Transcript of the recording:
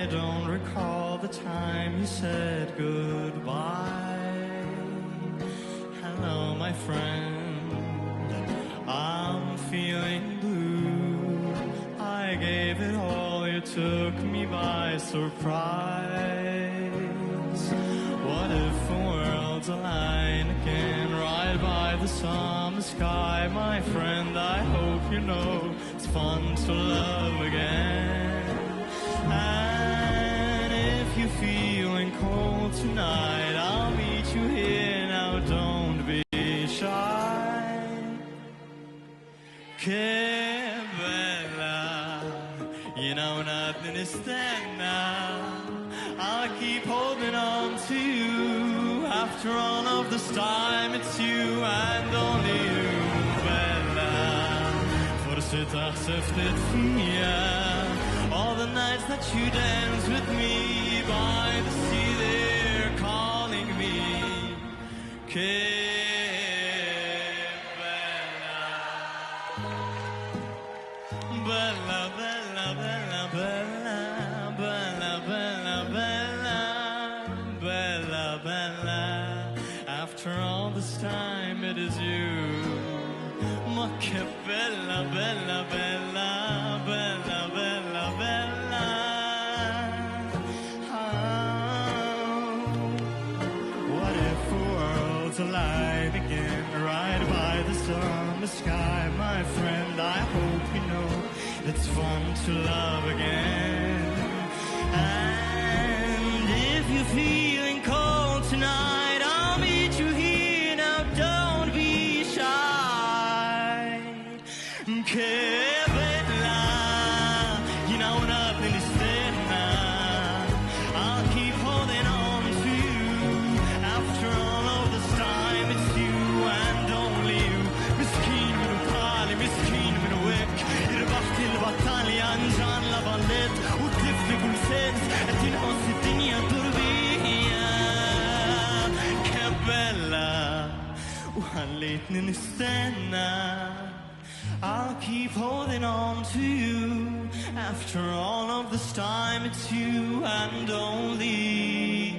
I don't recall the time you said goodbye. Hello, my friend, I'm feeling blue. I gave it all, you took me by surprise. What if the world's aligned again, right by the summer sky? My friend, I hope you know it's fun to love again. And if you're feeling cold tonight, I'll meet you here, now don't be shy. Che bella, you know nothing is nistenna. I'll keep holding on to you. After all of this time, it's you and only you, bella. Forsi taħseb, ftit, fija. All the nights that you dance with me by the sea, they're calling me. Che bella, bella, bella, bella, bella, bella, bella, bella, bella. After all this time, it is you. Ma che bella, bella, bella, bella, bella, bella. Oh, what if the world's alive again, right by the summer sky? My friend, I hope you know it's fun to love again. And if you're feeling cold tonight, I'll meet you here, now don't be shy. Che bella, you know nothing is nistenna. I'll keep holding on to you. After all of this time, it's you and only you. Miskin minu pali, miskin minu wek. Irbaħt il-battalja nġan la ballet. U tifli kull sens, et inħoss id-dinja turbija. Che bella, u ħallitni nistenna. I'll keep holding on to you. After all of this time, it's you and only.